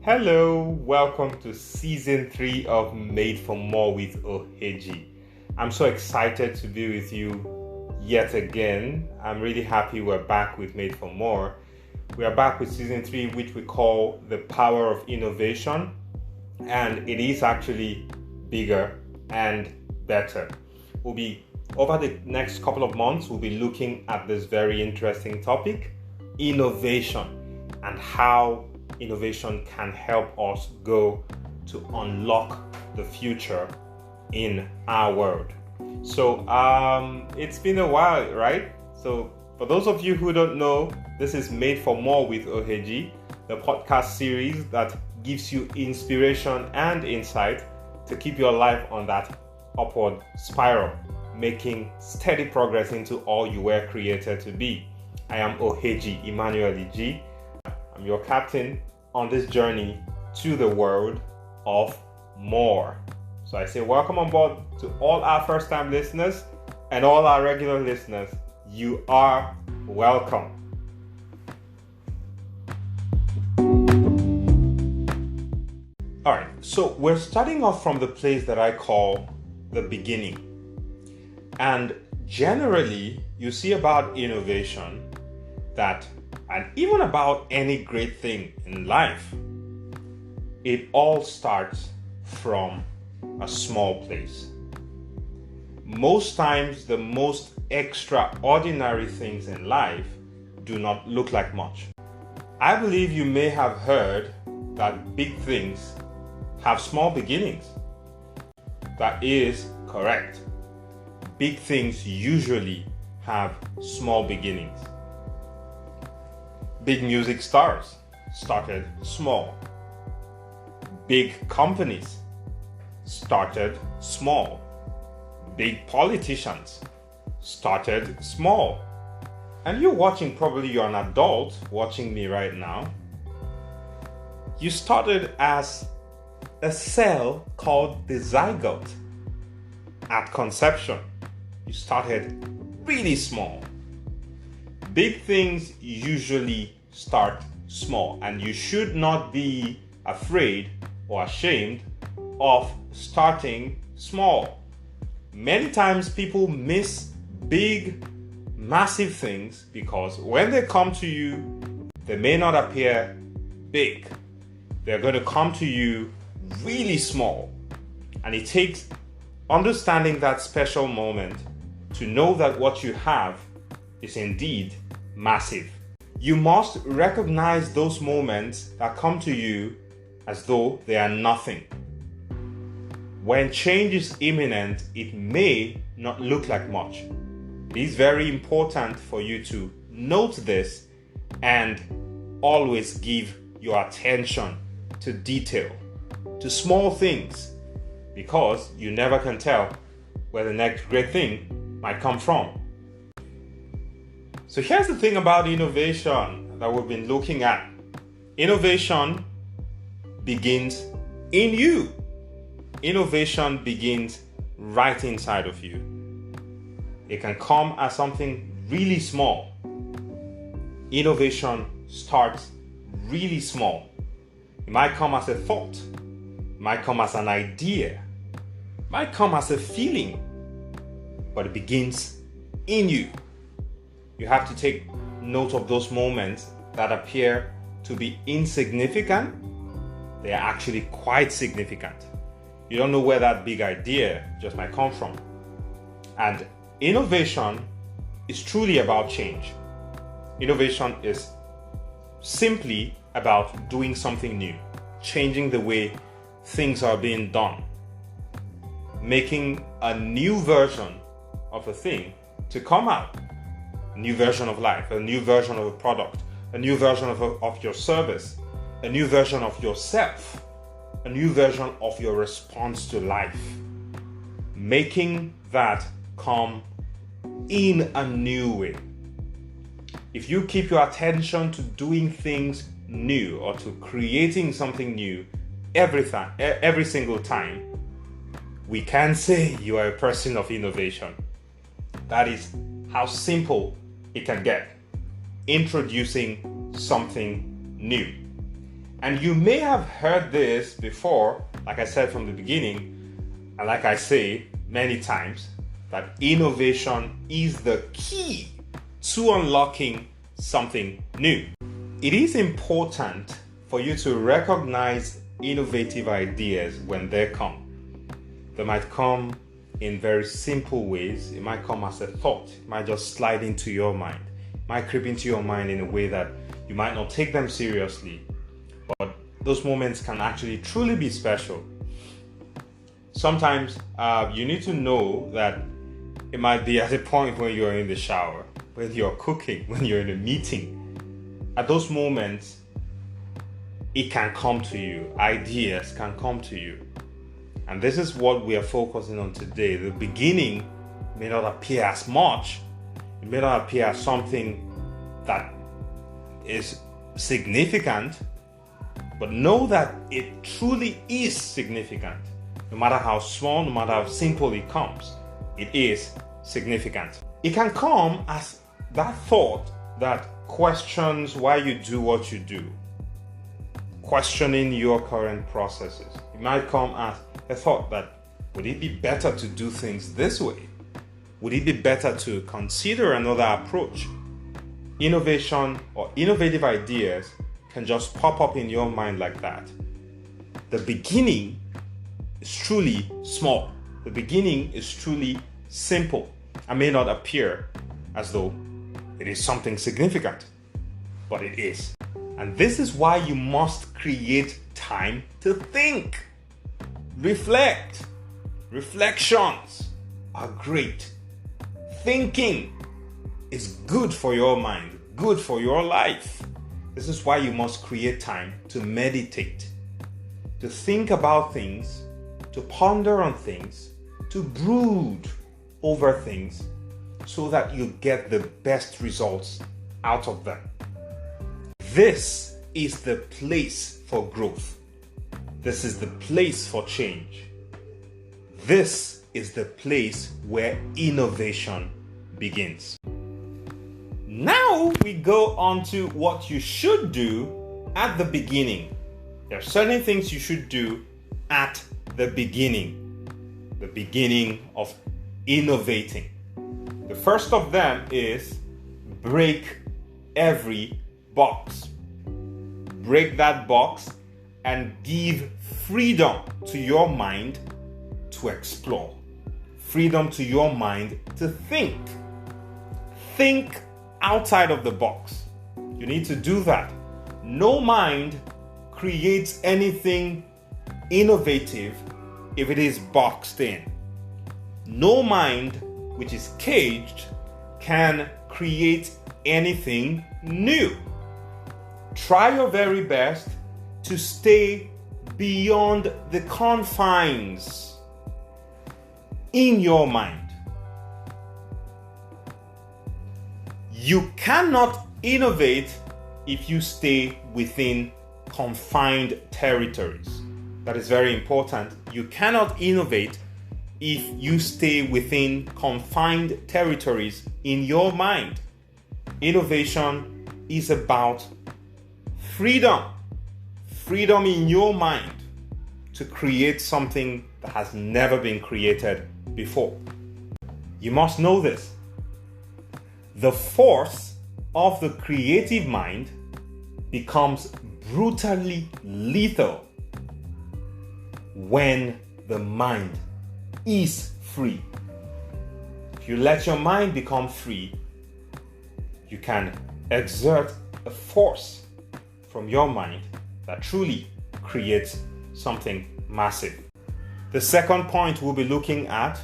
Hello, welcome to season 3 of Made for More with Oheji. I'm so excited to be with you yet again. I'm really happy we're back with Made for More. We are back with season 3, which we call The Power of Innovation, and it is actually bigger and better. Over the next couple of months, we'll be looking at this very interesting topic, innovation, and how innovation can help us go to unlock the future in our world. So it's been a while, right? So for those of you who don't know, this is Made for More with Oheji, the podcast series that gives you inspiration and insight to keep your life on that upward spiral, making steady progress into all you were created to be. I am Oheji Emmanuel Iji. I'm your captain on this journey to the world of more. So I say welcome on board to all our first-time listeners and all our regular listeners. You are welcome. All right, so we're starting off from the place that I call the beginning. And generally, you see about innovation and even about any great thing in life, it all starts from a small place. Most times, the most extraordinary things in life do not look like much. I believe you may have heard that big things have small beginnings. That is correct. Big things usually have small beginnings. Big music stars started small. Big companies started small. Big politicians started small. And probably you're an adult watching me right now. You started as a cell called the zygote. At conception, you started really small. Big things usually start small, and you should not be afraid or ashamed of starting small. Many times people miss big, massive things because when they come to you, they may not appear big. They're going to come to you really small. And it takes understanding that special moment to know that what you have is indeed massive. You must recognize those moments that come to you as though they are nothing. When change is imminent, it may not look like much. It is very important for you to note this and always give your attention to detail, to small things, because you never can tell where the next great thing might come from. So here's the thing about innovation that we've been looking at. Innovation begins in you. Innovation begins right inside of you. It can come as something really small. Innovation starts really small. It might come as a thought. It might come as an idea. It might come as a feeling. But it begins in you. You have to take note of those moments that appear to be insignificant. They are actually quite significant. You don't know where that big idea just might come from. And innovation is truly about change. Innovation is simply about doing something new, changing the way things are being done, making a new version of a thing to come out. A new version of life, a new version of a product, a new version of your service, a new version of yourself, a new version of your response to life. Making that come in a new way. If you keep your attention to doing things new or to creating something new every single time, we can say you are a person of innovation. That is how simple it can get. Introducing something new. And you may have heard this before, like I said from the beginning, and like I say many times, that innovation is the key to unlocking something new. It is important for you to recognize innovative ideas when they come. They might come in very simple ways. It might come as a thought. It might just slide into your mind. It might creep into your mind in a way that you might not take them seriously. But those moments can actually truly be special. Sometimes you need to know that it might be at a point when you're in the shower, when you're cooking, when you're in a meeting. At those moments, it can come to you. Ideas can come to you. And this is what we are focusing on today. The beginning may not appear as much. It may not appear as something that is significant, but know that it truly is significant. No matter how small, no matter how simple it comes, it is significant. It can come as that thought that questions why you do what you do, questioning your current processes. It might come as a thought that, would it be better to do things this way? Would it be better to consider another approach? Innovation or innovative ideas can just pop up in your mind like that. The beginning is truly small. The beginning is truly simple and may not appear as though it is something significant, but it is. And this is why you must create time to think. Reflect. Reflections are great. Thinking is good for your mind, good for your life. This is why you must create time to meditate, to think about things, to ponder on things, to brood over things, so that you get the best results out of them. This is the place for growth. This is the place for change. This is the place where innovation begins. Now we go on to what you should do at the beginning. There are certain things you should do at the beginning of innovating. The first of them is break every box. Break that box and give freedom to your mind to explore. Freedom to your mind to think. Think outside of the box. You need to do that. No mind creates anything innovative if it is boxed in. No mind which is caged can create anything new. Try your very best to stay beyond the confines in your mind. You cannot innovate if you stay within confined territories. That is very important. You cannot innovate if you stay within confined territories in your mind. Innovation is about freedom. Freedom in your mind to create something that has never been created before. You must know this. The force of the creative mind becomes brutally lethal when the mind is free. If you let your mind become free, you can exert a force from your mind that truly creates something massive. The second point we'll be looking at,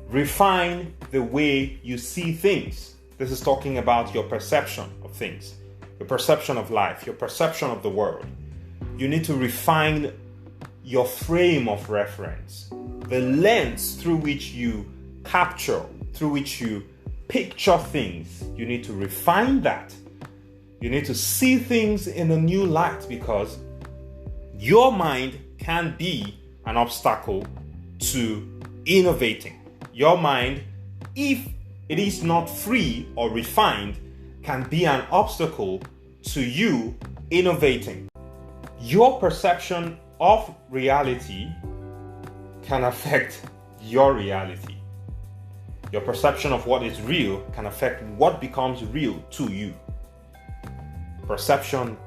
refine the way you see things. This is talking about your perception of things, your perception of life, your perception of the world. You need to refine your frame of reference, the lens through which you capture, through which you picture things. You need to refine that. You need to see things in a new light, because your mind can be an obstacle to innovating. Your mind, if it is not free or refined, can be an obstacle to you innovating. Your perception of reality can affect your reality. Your perception of what is real can affect what becomes real to you. Perception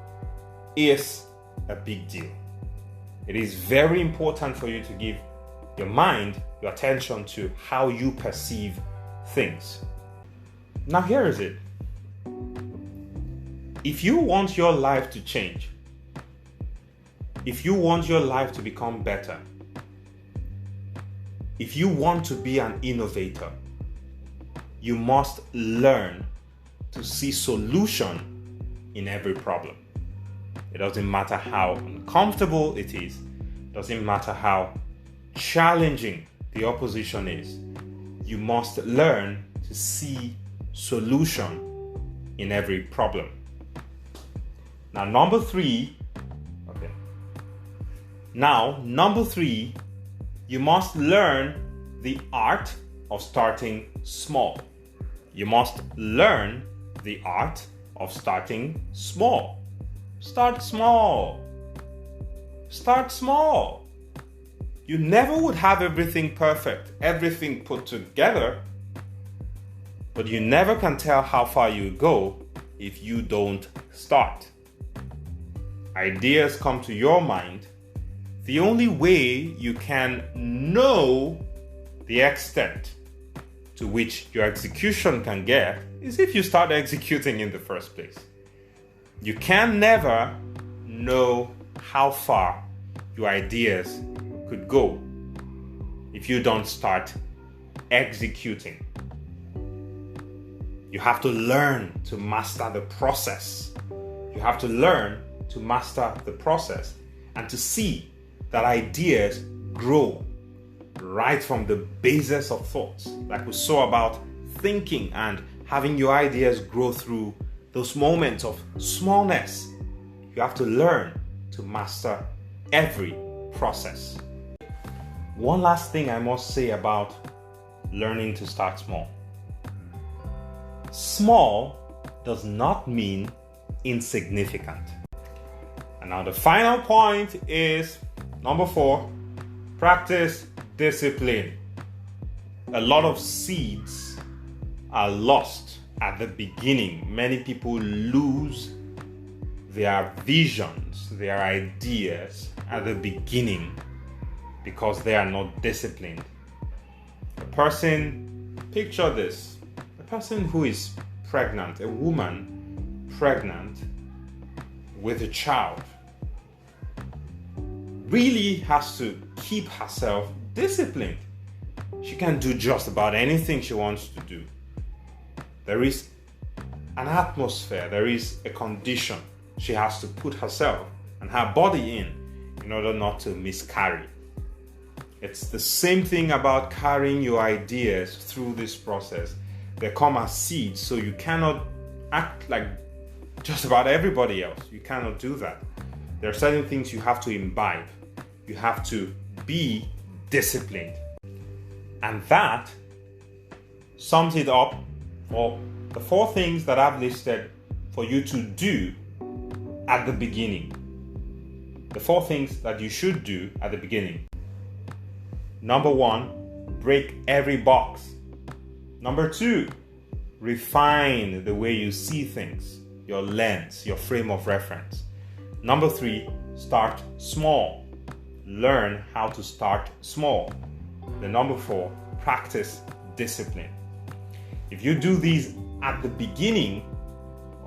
is a big deal. It is very important for you to give your mind your attention to how you perceive things. Now, here is it. If you want your life to change, if you want your life to become better, if you want to be an innovator, you must learn to see solution in every problem. It doesn't matter how uncomfortable it is. It doesn't matter how challenging the opposition is. You must learn to see solution in every problem. Now, number three, you must learn the art of starting small. You must learn the art of starting small. Start small. Start small. You never would have everything perfect, everything put together, but you never can tell how far you go if you don't start. Ideas come to your mind. The only way you can know the extent to which your execution can get is if you start executing in the first place. You can never know how far your ideas could go if you don't start executing. You have to learn to master the process. You have to learn to master the process and to see that ideas grow right from the basis of thoughts, like we saw about thinking and having your ideas grow through those moments of smallness. You have to learn to master every process. One last thing I must say about learning to start small. Small does not mean insignificant. And now the final point is number 4, practice discipline. A lot of seeds are lost at the beginning. Many people lose their visions, their ideas at the beginning because they are not disciplined. Picture this, a person who is pregnant, a woman pregnant with a child, really has to keep herself disciplined. She can do just about anything she wants to do. There is an atmosphere, there is a condition she has to put herself and her body in order not to miscarry. It's the same thing about carrying your ideas through this process. They come as seeds, so you cannot act like just about everybody else. You cannot do that. There are certain things you have to imbibe. You have to be disciplined. And that sums it up for the 4 things that I've listed for you to do at the beginning. The 4 things that you should do at the beginning. Number 1, break every box. Number 2, refine the way you see things, your lens, your frame of reference. Number 3, start small. Learn how to start small. The number 4, practice discipline. If you do these at the beginning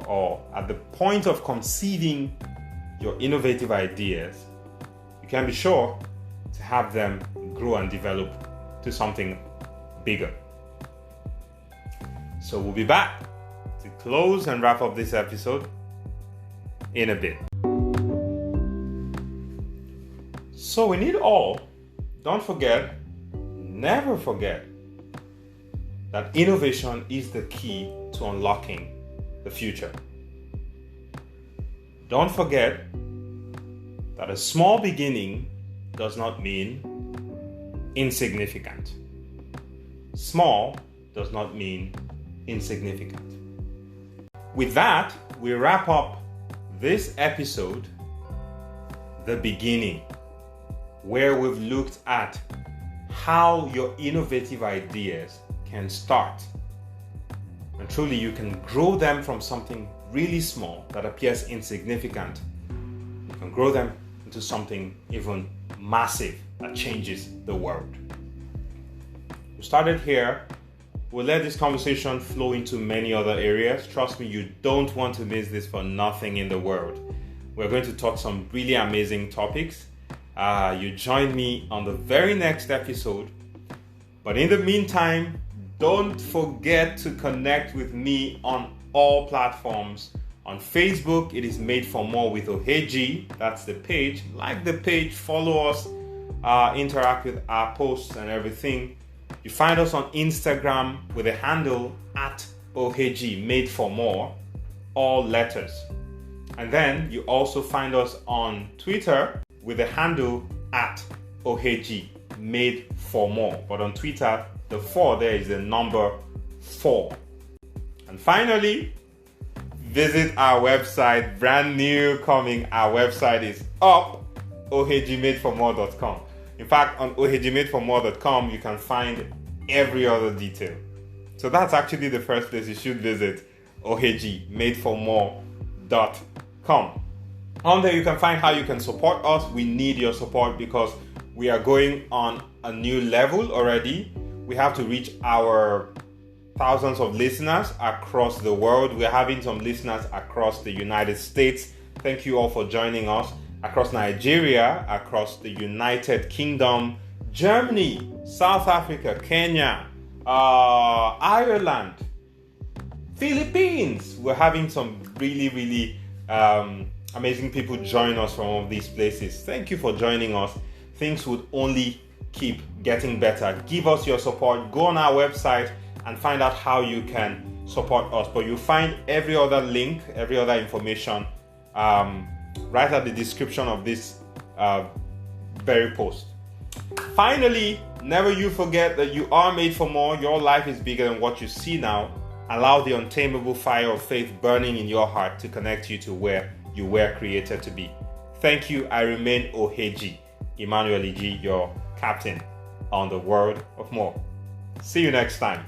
or at the point of conceiving your innovative ideas, you can be sure to have them grow and develop to something bigger. So we'll be back to close and wrap up this episode in a bit. So in it all, don't forget, never forget, that innovation is the key to unlocking the future. Don't forget that a small beginning does not mean insignificant. Small does not mean insignificant. With that, we wrap up this episode the beginning, where we've looked at how your innovative ideas can start. And truly, you can grow them from something really small that appears insignificant. You can grow them into something even massive that changes the world. We started here. We'll let this conversation flow into many other areas. Trust me, you don't want to miss this for nothing in the world. We're going to talk some really amazing topics. You join me on the very next episode. But in the meantime, don't forget to connect with me on all platforms. On Facebook, it is Made for More with Oheji. That's the page. Like the page, follow us, interact with our posts and everything. You find us on Instagram with the handle @Oheji Made for More, all letters. And then you also find us on Twitter with the handle @Oheji Made for More. But on Twitter, the 4 there is the number 4. And finally, visit our website, brand new coming. Our website is up, ohejimadeformore.com. In fact, on ohejimadeformore.com, you can find every other detail. So that's actually the first place you should visit, ohejimadeformore.com. On there, you can find how you can support us. We need your support because we are going on a new level already. We have to reach our thousands of listeners across the world. We're having some listeners across the United States. Thank you all for joining us. Across Nigeria, across the United Kingdom, Germany, South Africa, Kenya, Ireland, Philippines. We're having some really amazing people join us from all of these places. Thank you for joining us. Things would only keep getting better. Give us your support. Go on our website and find out how you can support us. But you'll find every other link, every other information right at the description of this very post. Finally, never you forget that you are made for more. Your life is bigger than what you see now. Allow the untamable fire of faith burning in your heart to connect you to where you were created to be. Thank you. I remain Oheji, Emmanuel Iji, your captain on the world of more. See you next time.